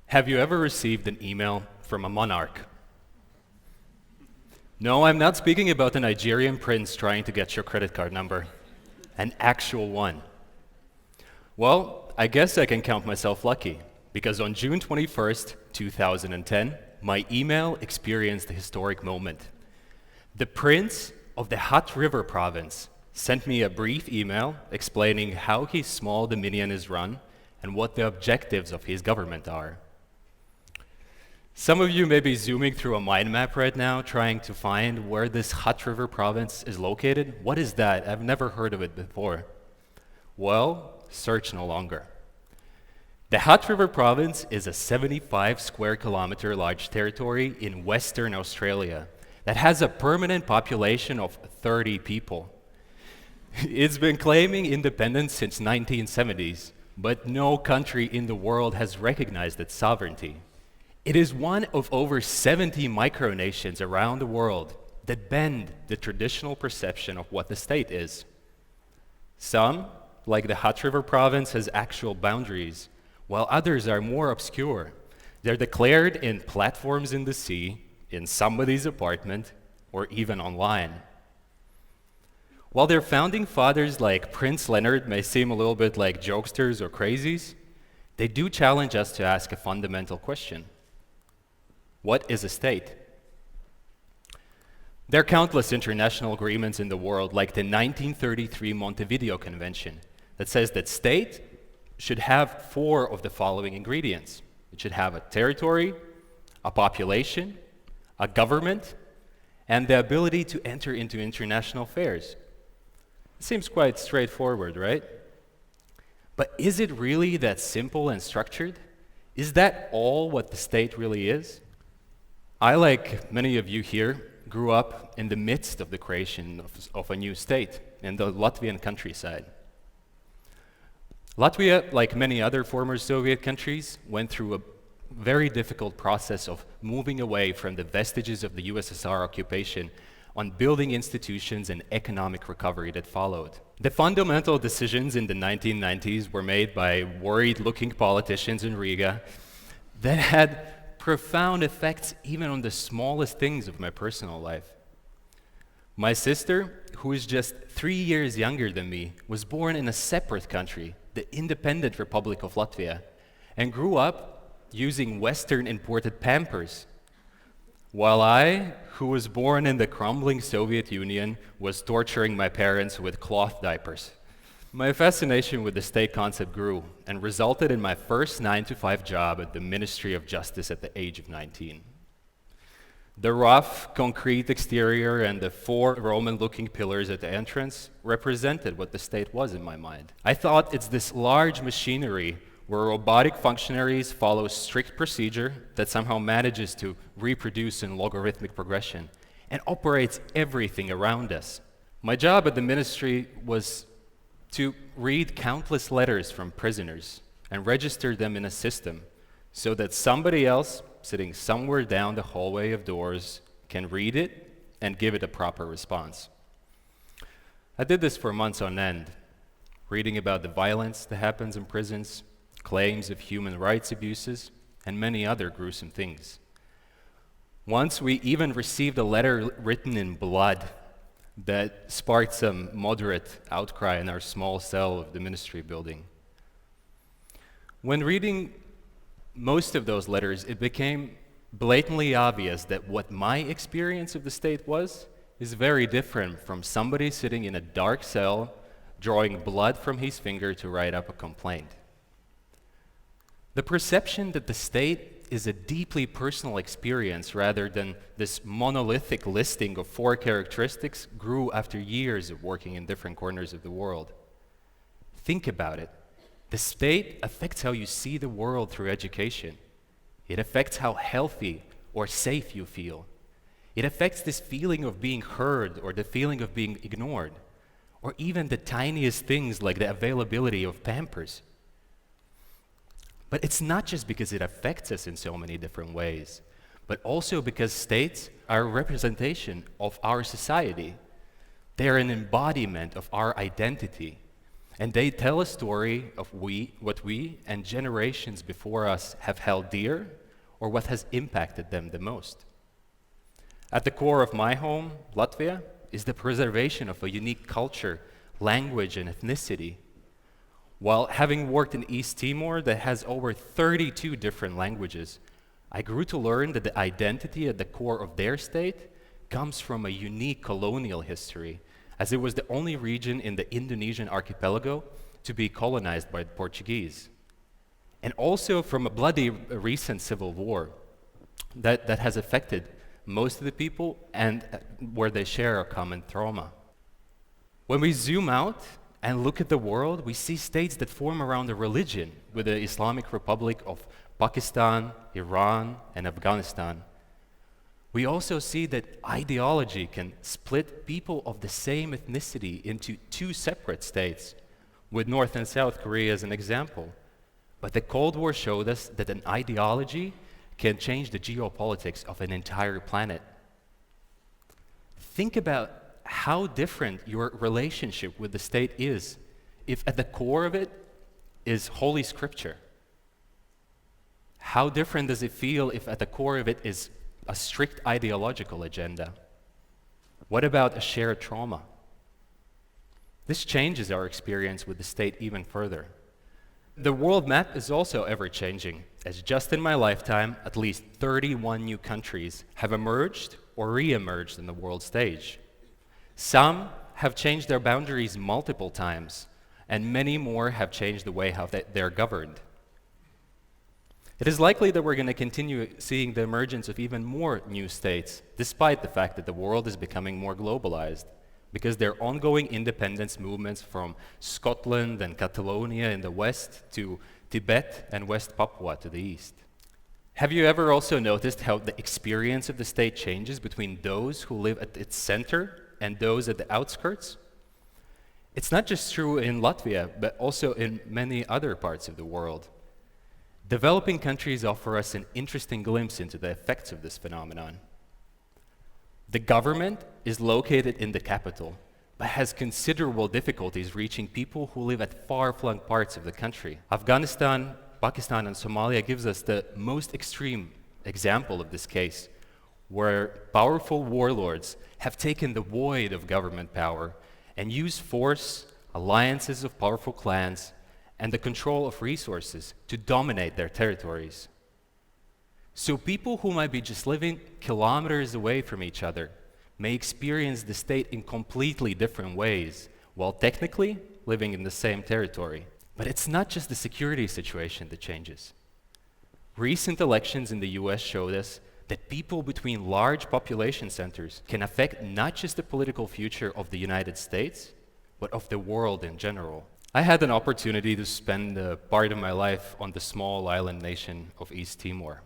Have you ever received an email from a monarch? No, I'm not speaking about a Nigerian prince trying to get your credit card number. An actual one. Well, I guess I can count myself lucky, because on June 21st, 2010, my email experienced a historic moment. The Prince of the Hat River province sent me a brief email explaining how his small dominion is run and what the objectives of his government are. Some of you may be zooming through a mind map right now, trying to find where this Hat River province is located. What is that? I've never heard of it before. Well, search no longer. The Hat River province is a 75 square kilometer large territory in Western Australia that has a permanent population of 30 people. It's been claiming independence since 1970s, but no country in the world has recognized its sovereignty. It is one of over 70 micronations around the world that bend the traditional perception of what the state is. Some, like the Hat River province, has actual boundaries, while others are more obscure. They're declared in platforms in the sea, in somebody's apartment, or even online. While their founding fathers like Prince Leonard may seem a little bit like jokesters or crazies, they do challenge us to ask a fundamental question. What is a state? There are countless international agreements in the world, like the 1933 Montevideo Convention, that says that state should have 4 of the following ingredients. It should have a territory, a population, a government, and the ability to enter into international affairs. It seems quite straightforward, right? But is it really that simple and structured? Is that all what the state really is? I, like many of you here, grew up in the midst of the creation of a new state in the Latvian countryside. Latvia, like many other former Soviet countries, went through a very difficult process of moving away from the vestiges of the USSR occupation on building institutions and economic recovery that followed. The fundamental decisions in the 1990s were made by worried-looking politicians in Riga that had profound effects even on the smallest things of my personal life. My sister, who is just 3 years younger than me, was born in a separate country, the independent Republic of Latvia, and grew up using Western imported Pampers, while I, who was born in the crumbling Soviet Union, was torturing my parents with cloth diapers. My fascination with the state concept grew and resulted in my first 9-to-5 job at the Ministry of Justice at the age of 19. The rough, concrete exterior and the 4 Roman-looking pillars at the entrance represented what the state was in my mind. I thought it's this large machinery where robotic functionaries follow strict procedure that somehow manages to reproduce in logarithmic progression and operates everything around us. My job at the ministry was to read countless letters from prisoners and register them in a system so that somebody else sitting somewhere down the hallway of doors can read it and give it a proper response. I did this for months on end, reading about the violence that happens in prisons, claims of human rights abuses, and many other gruesome things. Once we even received a letter written in blood that sparked some moderate outcry in our small cell of the ministry building. When reading most of those letters, it became blatantly obvious that what my experience of the state was is very different from somebody sitting in a dark cell drawing blood from his finger to write up a complaint. The perception that the state is a deeply personal experience rather than this monolithic listing of 4 characteristics grew after years of working in different corners of the world. Think about it. The state affects how you see the world through education. It affects how healthy or safe you feel. It affects this feeling of being heard or the feeling of being ignored, or even the tiniest things like the availability of Pampers. But it's not just because it affects us in so many different ways, but also because states are a representation of our society. They are an embodiment of our identity. And they tell a story of what we and generations before us have held dear, or what has impacted them the most. At the core of my home, Latvia, is the preservation of a unique culture, language, and ethnicity. While having worked in East Timor that has over 32 different languages, I grew to learn that the identity at the core of their state comes from a unique colonial history, as it was the only region in the Indonesian archipelago to be colonized by the Portuguese. And also from a bloody recent civil war that has affected most of the people and where they share a common trauma. When we zoom out and look at the world, we see states that form around a religion, with the Islamic Republic of Pakistan, Iran, and Afghanistan. We also see that ideology can split people of the same ethnicity into two separate states, with North and South Korea as an example. But the Cold War showed us that an ideology can change the geopolitics of an entire planet. Think about how different your relationship with the state is if at the core of it is Holy Scripture. How different does it feel if at the core of it is a strict ideological agenda? What about a shared trauma? This changes our experience with the state even further. The world map is also ever-changing, as just in my lifetime, at least 31 new countries have emerged or re-emerged in the world stage. Some have changed their boundaries multiple times, and many more have changed the way how they're governed. It is likely that we're going to continue seeing the emergence of even more new states, despite the fact that the world is becoming more globalized, because there are ongoing independence movements from Scotland and Catalonia in the west to Tibet and West Papua to the east. Have you ever also noticed how the experience of the state changes between those who live at its center and those at the outskirts? It's not just true in Latvia, but also in many other parts of the world. Developing countries offer us an interesting glimpse into the effects of this phenomenon. The government is located in the capital, but has considerable difficulties reaching people who live at far-flung parts of the country. Afghanistan, Pakistan, and Somalia gives us the most extreme example of this case, where powerful warlords have taken the void of government power and used force, alliances of powerful clans, and the control of resources to dominate their territories. So people who might be just living kilometers away from each other may experience the state in completely different ways, while technically living in the same territory. But it's not just the security situation that changes. Recent elections in the US showed us that people between large population centers can affect not just the political future of the United States, but of the world in general. I had an opportunity to spend a part of my life on the small island nation of East Timor.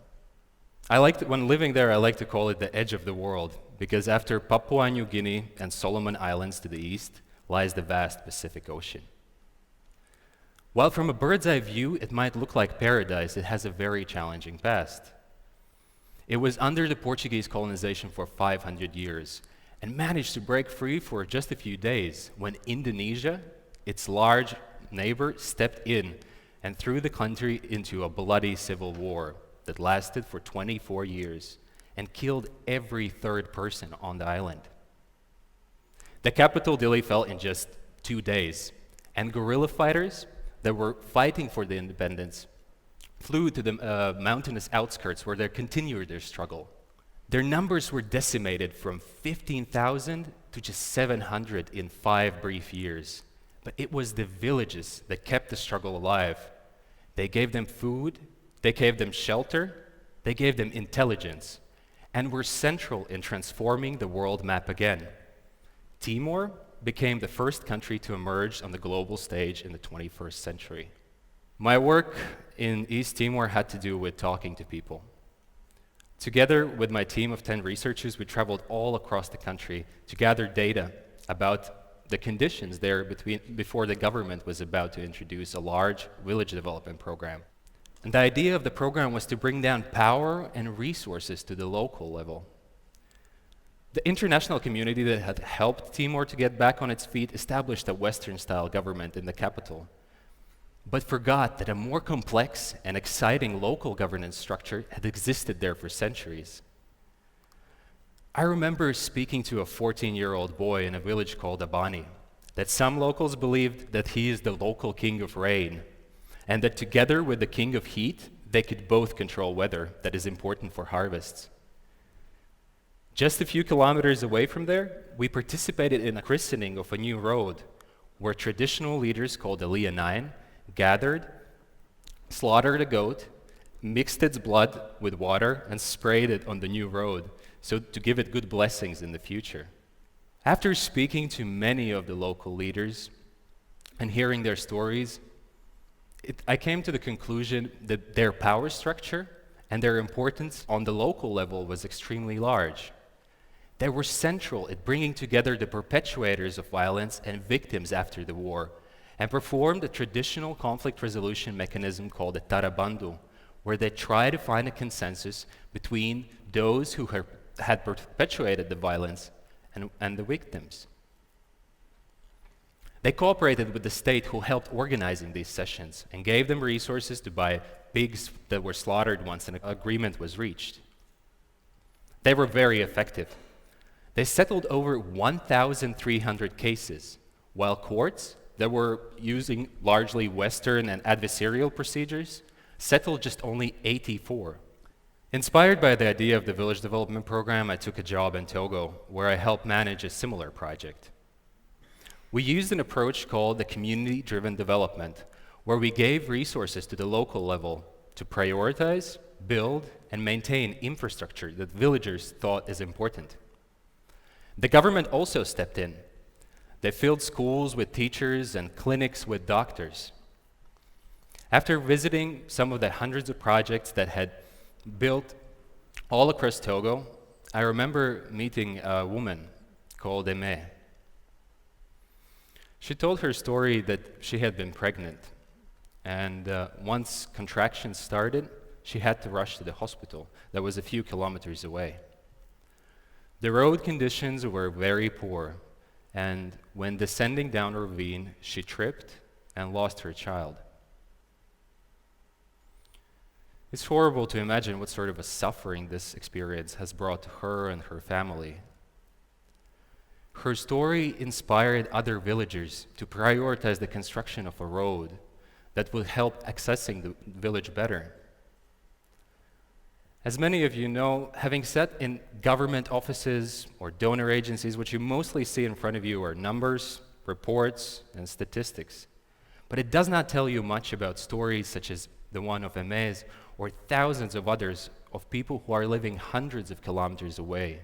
When living there, I like to call it the edge of the world, because after Papua New Guinea and Solomon Islands to the east lies the vast Pacific Ocean. While from a bird's eye view it might look like paradise, it has a very challenging past. It was under the Portuguese colonization for 500 years and managed to break free for just a few days when Indonesia, its large neighbor, stepped in and threw the country into a bloody civil war that lasted for 24 years and killed every third person on the island. The capital Dili fell in just 2 days, and guerrilla fighters that were fighting for the independence flew to the mountainous outskirts where they continued their struggle. Their numbers were decimated from 15,000 to just 700 in 5 brief years. But it was the villages that kept the struggle alive. They gave them food, they gave them shelter, they gave them intelligence, and were central in transforming the world map again. Timor became the first country to emerge on the global stage in the 21st century. My work in East Timor had to do with talking to people. Together with my team of 10 researchers, we traveled all across the country to gather data about the conditions there before the government was about to introduce a large village development program. And the idea of the program was to bring down power and resources to the local level. The international community that had helped Timor to get back on its feet established a Western-style government in the capital, but forgot that a more complex and exciting local governance structure had existed there for centuries. I remember speaking to a 14-year-old boy in a village called Abani, that some locals believed that he is the local king of rain, and that together with the king of heat, they could both control weather that is important for harvests. Just a few kilometers away from there, we participated in a christening of a new road, where traditional leaders called the Lianain gathered, slaughtered a goat, mixed its blood with water, and sprayed it on the new road, so to give it good blessings in the future. After speaking to many of the local leaders and hearing their stories, I came to the conclusion that their power structure and their importance on the local level was extremely large. They were central in bringing together the perpetuators of violence and victims after the war, and performed a traditional conflict resolution mechanism called the Tarabandu, where they try to find a consensus between those who had perpetuated the violence and the victims. They cooperated with the state, who helped organizing these sessions and gave them resources to buy pigs that were slaughtered once an agreement was reached. They were very effective. They settled over 1,300 cases, while courts that were using largely Western and adversarial procedures settled just only 84. Inspired by the idea of the village development program, I took a job in Togo, where I helped manage a similar project. We used an approach called the community-driven development, where we gave resources to the local level to prioritize, build, and maintain infrastructure that villagers thought is important. The government also stepped in. They filled schools with teachers and clinics with doctors. After visiting some of the hundreds of projects that had built all across Togo, I remember meeting a woman called Aimee. She told her story that she had been pregnant, and once contractions started, she had to rush to the hospital that was a few kilometers away. The road conditions were very poor, and when descending down a ravine, she tripped and lost her child. It's horrible to imagine what sort of a suffering this experience has brought to her and her family. Her story inspired other villagers to prioritize the construction of a road that would help accessing the village better. As many of you know, having sat in government offices or donor agencies, what you mostly see in front of you are numbers, reports, and statistics. But it does not tell you much about stories such as the one of Aimée's or thousands of others of people who are living hundreds of kilometers away.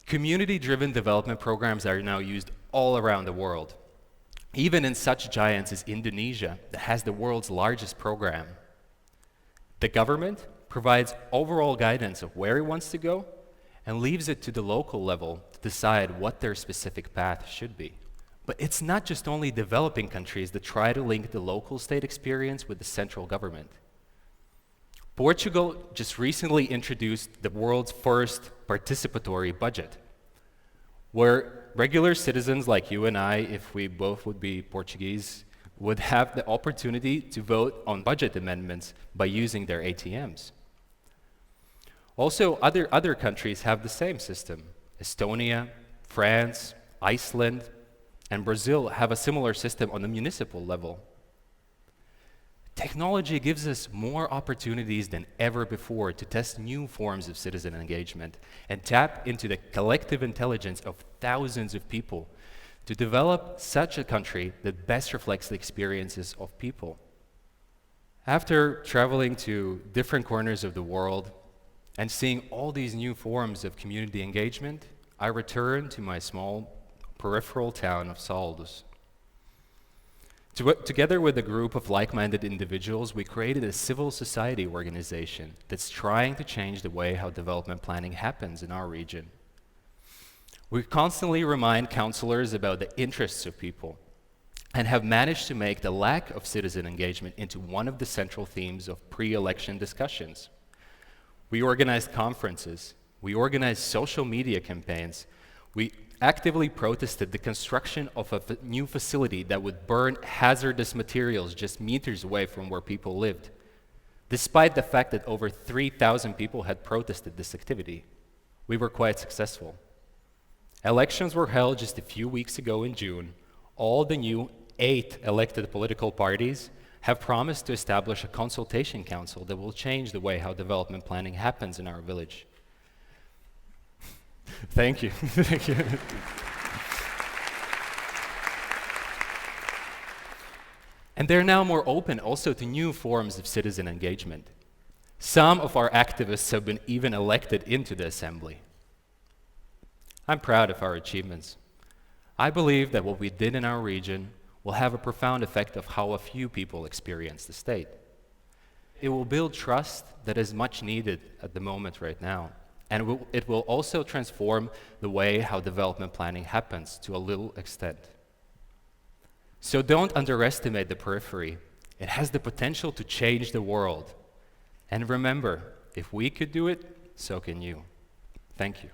Community-driven development programs are now used all around the world, even in such giants as Indonesia, that has the world's largest program. The government provides overall guidance of where it wants to go and leaves it to the local level to decide what their specific path should be. But it's not just only developing countries that try to link the local state experience with the central government. Portugal just recently introduced the world's first participatory budget, where regular citizens like you and I, if we both would be Portuguese, would have the opportunity to vote on budget amendments by using their ATMs. Also, other countries have the same system. Estonia, France, Iceland, and Brazil have a similar system on the municipal level. Technology gives us more opportunities than ever before to test new forms of citizen engagement and tap into the collective intelligence of thousands of people to develop such a country that best reflects the experiences of people. After traveling to different corners of the world and seeing all these new forms of community engagement, I returned to my small peripheral town of Saldus. Together with a group of like-minded individuals, we created a civil society organization that's trying to change the way how development planning happens in our region. We constantly remind councillors about the interests of people and have managed to make the lack of citizen engagement into one of the central themes of pre-election discussions. We organized conferences, We organized social media campaigns. We actively protested the construction of a new facility that would burn hazardous materials just meters away from where people lived, despite the fact that over 3,000 people had protested this activity. We were quite successful. Elections were held just a few weeks ago in June. All the new 8 elected political parties have promised to establish a consultation council that will change the way how development planning happens in our village. Thank you. Thank you. And they're now more open also to new forms of citizen engagement. Some of our activists have been even elected into the assembly. I'm proud of our achievements. I believe that what we did in our region will have a profound effect of how a few people experience the state. It will build trust that is much needed at the moment right now. And it will also transform the way how development planning happens to a little extent. So don't underestimate the periphery. It has the potential to change the world. And remember, if we could do it, so can you. Thank you.